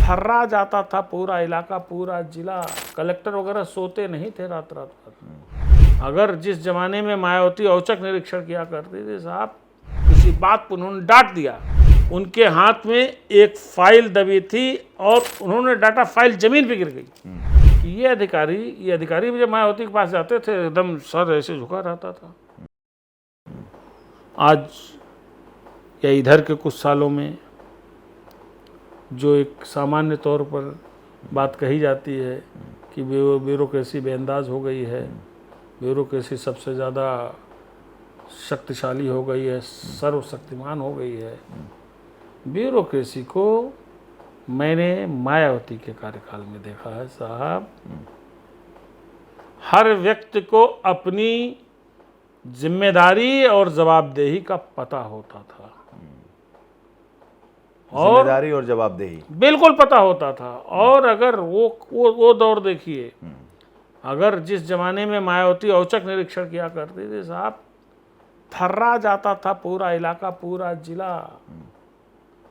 थर्रा जाता था पूरा इलाका, पूरा जिला। कलेक्टर वगैरह सोते नहीं थे रात रात भर। अगर जिस जमाने में मायावती औचक निरीक्षण किया करती थी साहब, किसी बात पर उन्होंने डांट दिया, उनके हाथ में एक फाइल दबी थी और उन्होंने डाटा, फाइल जमीन पे गिर गई कि ये अधिकारी जब मायावती के पास जाते थे एकदम सर ऐसे झुका रहता था। आज या इधर के कुछ सालों में जो एक सामान्य तौर पर बात कही जाती है कि ब्यूरोक्रेसी बेअंदाज हो गई है, ब्यूरोक्रेसी सबसे ज़्यादा शक्तिशाली हो गई है, सर्वशक्तिमान हो गई है। ब्यूरोक्रेसी को मैंने मायावती के कार्यकाल में देखा है साहब। हर व्यक्ति को अपनी जिम्मेदारी और जवाबदेही का पता होता था, जिम्मेदारी और जवाबदेही बिल्कुल पता होता था। और अगर वो दौर देखिए, अगर जिस जमाने में मायावती औचक निरीक्षण किया करती थी साहब, थर्रा जाता था पूरा इलाका, पूरा जिला।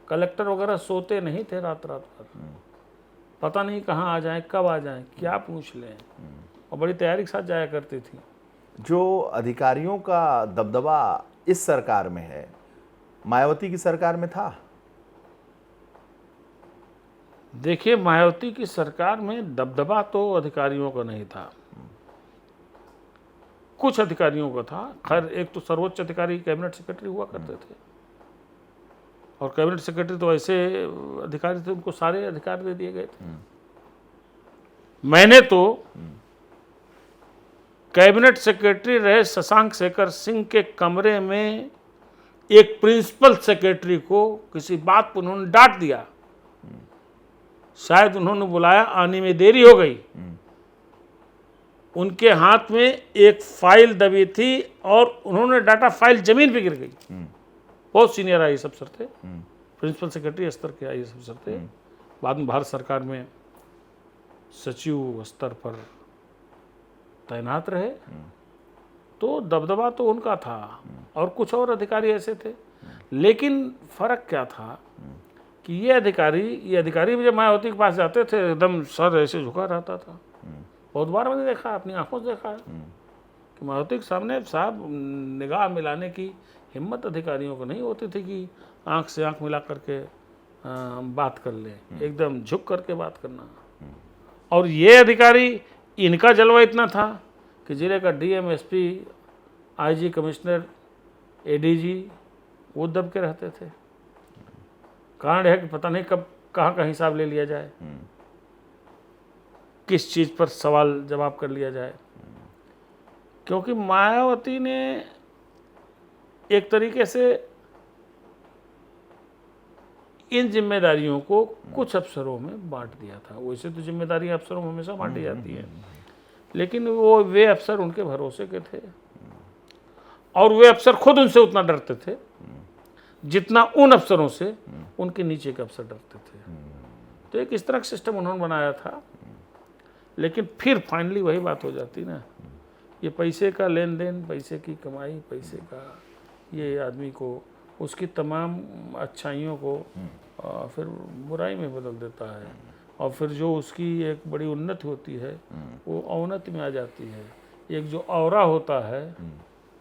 कलेक्टर वगैरह सोते नहीं थे रात रात भर, पता नहीं कहाँ आ जाएं, कब आ जाएं, क्या पूछ लें, और बड़ी तैयारी के साथ जाया करती थी। जो अधिकारियों का दबदबा इस सरकार में है, मायावती की सरकार में था? देखिए, मायावती की सरकार में दबदबा तो अधिकारियों का नहीं था, कुछ अधिकारियों का था। खैर, एक तो सर्वोच्च अधिकारी कैबिनेट सेक्रेटरी हुआ करते थे, और कैबिनेट सेक्रेटरी तो ऐसे अधिकारी थे, उनको सारे अधिकार दे दिए गए थे। मैंने तो कैबिनेट सेक्रेटरी रहे शशांक शेखर सिंह के कमरे में एक प्रिंसिपल सेक्रेटरी को किसी बात पर उन्होंने डांट दिया, शायद उन्होंने बुलाया, आने में देरी हो गई, उनके हाथ में एक फाइल दबी थी और उन्होंने डाटा, फाइल जमीन पे गिर गई। बहुत सीनियर आईएएस अफसर थे, प्रिंसिपल सेक्रेटरी स्तर के आईएएस अफसर थे, बाद में भारत सरकार में सचिव स्तर पर तैनात रहे। तो दबदबा तो उनका था, और कुछ और अधिकारी ऐसे थे। लेकिन फर्क क्या था कि ये अधिकारी जब मायावती के पास जाते थे एकदम सर ऐसे झुका रहता था। बहुत बार मैंने देखा, अपनी आंखों से देखा है कि मायावती के सामने साहब निगाह मिलाने की हिम्मत अधिकारियों को नहीं होती थी कि आंख से आंख मिला करके बात कर लें, एकदम झुक करके बात करना। और ये अधिकारी, इनका जलवा इतना था कि जिले का DM, SP, IG, commissioner, ADG वो दब के रहते थे। कारण है कि पता नहीं कब कहाँ का हिसाब ले लिया जाए, किस चीज़ पर सवाल जवाब कर लिया जाए। क्योंकि मायावती ने एक तरीके से इन जिम्मेदारियों को कुछ अफसरों में बांट दिया था। वैसे तो जिम्मेदारी अफसरों में हमेशा बांटी जाती है, लेकिन वे अफसर उनके भरोसे के थे, और वे अफसर खुद उनसे उतना डरते थे जितना उन अफसरों से उनके नीचे के अफसर डरते थे। तो एक इस तरह का सिस्टम उन्होंने बनाया था। लेकिन फिर फाइनली वही बात हो जाती ना, ये पैसे का लेन देन, पैसे की कमाई, पैसे का ये आदमी को उसकी तमाम अच्छाइयों को फिर बुराई में बदल देता है, और फिर जो उसकी एक बड़ी उन्नति होती है वो अवनति में आ जाती है। एक जो औरा होता है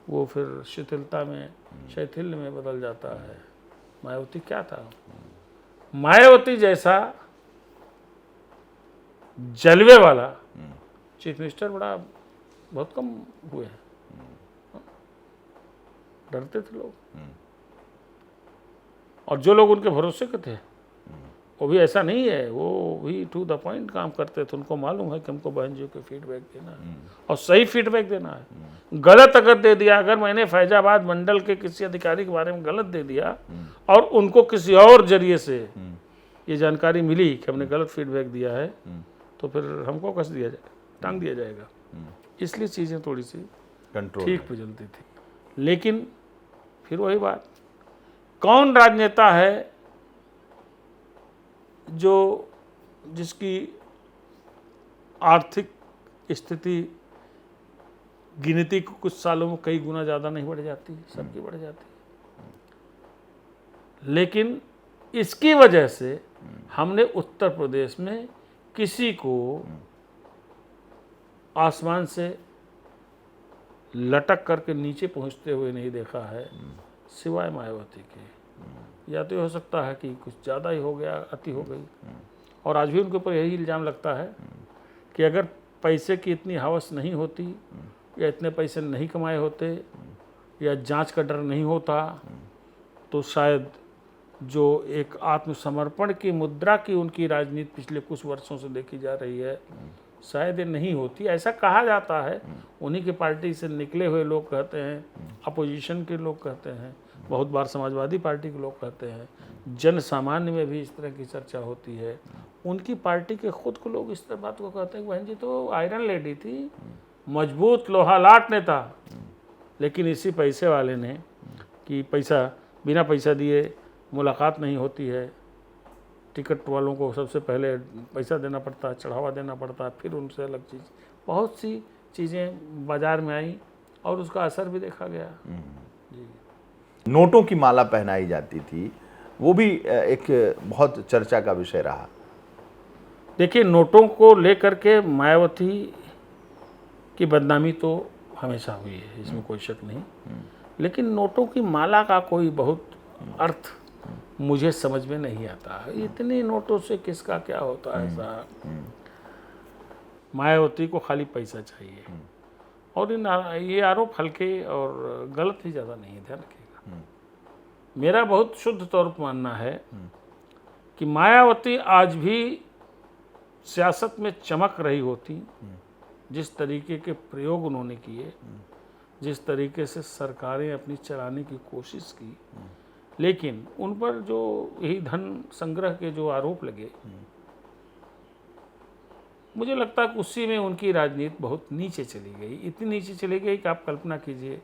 वो फिर शिथिलता में, शैथिल्य में बदल जाता है। मायावती क्या था? मायावती जैसा जलवे वाला चीफ मिनिस्टर बहुत कम हुए हैं। डरते थे लोग, और जो लोग उनके भरोसे के थे वो भी ऐसा नहीं है, वो भी टू द पॉइंट काम करते थे। उनको मालूम है कि हमको बहन जी को फीडबैक देना है, और सही फीडबैक देना है। गलत अगर दे दिया, अगर मैंने फैजाबाद मंडल के किसी अधिकारी के बारे में गलत दे दिया और उनको किसी और जरिए से ये जानकारी मिली कि हमने गलत फीडबैक दिया है, तो फिर हमको कस दिया जाएगा, टांग दिया जाएगा। इसलिए चीज़ें थोड़ी सी ठीक पे चलती थी। लेकिन फिर वही बात, कौन राजनेता है जिसकी आर्थिक स्थिति गिनती कुछ सालों में कई गुना ज़्यादा नहीं बढ़ जाती, सबकी बढ़ जाती है। लेकिन इसकी वजह से हमने उत्तर प्रदेश में किसी को आसमान से लटक करके नीचे पहुंचते हुए नहीं देखा है, सिवाय मायावती के। या तो हो सकता है कि कुछ ज़्यादा ही हो गया, अति हो गई। और आज भी उनके ऊपर यही इल्ज़ाम लगता है कि अगर पैसे की इतनी हवस नहीं होती, या इतने पैसे नहीं कमाए होते, या जांच का डर नहीं होता, तो शायद जो एक आत्मसमर्पण की मुद्रा की उनकी राजनीति पिछले कुछ वर्षों से देखी जा रही है, शायद ये नहीं होती। ऐसा कहा जाता है, उन्हीं की पार्टी से निकले हुए लोग कहते हैं, अपोजिशन के लोग कहते हैं, बहुत बार समाजवादी पार्टी के लोग कहते हैं, जन सामान्य में भी इस तरह की चर्चा होती है। उनकी पार्टी के खुद को लोग इस तरह बात को कहते हैं कि बहन जी तो आयरन लेडी थी, मजबूत लोहा लाट नेता, लेकिन इसी पैसे वाले ने कि पैसा बिना पैसा दिए मुलाकात नहीं होती है, टिकट वालों को सबसे पहले पैसा देना पड़ता है, चढ़ावा देना पड़ता है, फिर उनसे अलग चीज़, बहुत सी चीज़ें बाजार में आई और उसका असर भी देखा गया। जी। नोटों की माला पहनाई जाती थी, वो भी एक बहुत चर्चा का विषय रहा। देखिए, नोटों को लेकर के मायावती की बदनामी तो हमेशा हुई है, इसमें कोई शक नहीं, लेकिन नोटों की माला का कोई बहुत अर्थ मुझे समझ में नहीं आता। इतने नोटों से किसका क्या होता है साहब। मायावती को खाली पैसा चाहिए, और ये आरोप हल्के और गलत ही ज़्यादा नहीं, ध्यान रखिएगा। मेरा बहुत शुद्ध तौर पर मानना है कि मायावती आज भी सियासत में चमक रही होती, जिस तरीके के प्रयोग उन्होंने किए, जिस तरीके से सरकारें अपनी चलाने की कोशिश की, लेकिन उन पर जो यही धन संग्रह के जो आरोप लगे, मुझे लगता है कि उसी में उनकी राजनीति बहुत नीचे चली गई। इतनी नीचे चली गई कि आप कल्पना कीजिए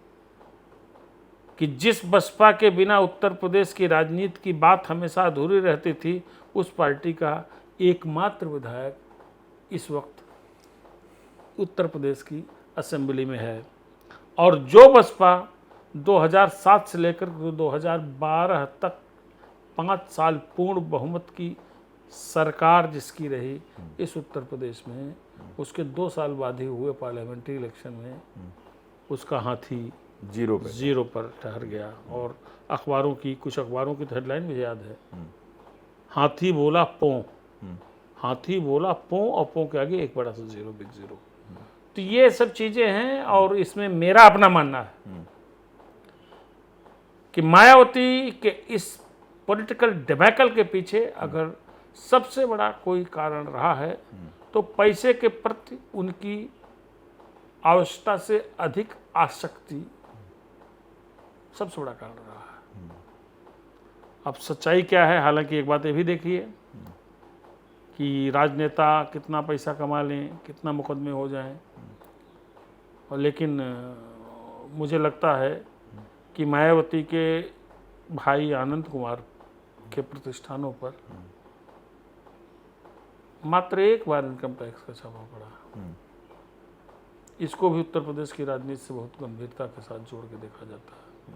कि जिस बसपा के बिना उत्तर प्रदेश की राजनीति की बात हमेशा अधूरी रहती थी, उस पार्टी का एकमात्र विधायक इस वक्त उत्तर प्रदेश की असेंबली में है। और जो बसपा 2007 से लेकर 2012 तक 5 साल पूर्ण बहुमत की सरकार जिसकी रही इस उत्तर प्रदेश में, उसके 2 साल बाद ही हुए पार्लियामेंट्री इलेक्शन में उसका हाथी जीरो पर ठहर गया। और अखबारों की कुछ अखबारों की हेडलाइन मुझे याद है, हाथी बोला पों, हाथी बोला पों, और पों के आगे एक बड़ा सा जीरो, बिग जीरो। तो ये सब चीज़ें हैं, और इसमें मेरा अपना मानना है कि मायावती के इस पॉलिटिकल डिबैकल के पीछे अगर सबसे बड़ा कोई कारण रहा है, तो पैसे के प्रति उनकी आवश्यकता से अधिक आसक्ति सबसे बड़ा कारण रहा है। अब सच्चाई क्या है, हालांकि एक बात ये भी देखिए कि राजनेता कितना पैसा कमा लें, कितना मुकदमे हो जाएं, और लेकिन मुझे लगता है कि मायावती के भाई आनंद कुमार के प्रतिष्ठानों पर मात्र एक बार इनकम टैक्स का छापा पड़ा। इसको भी उत्तर प्रदेश की राजनीति से बहुत गंभीरता के साथ जोड़ के देखा जाता है।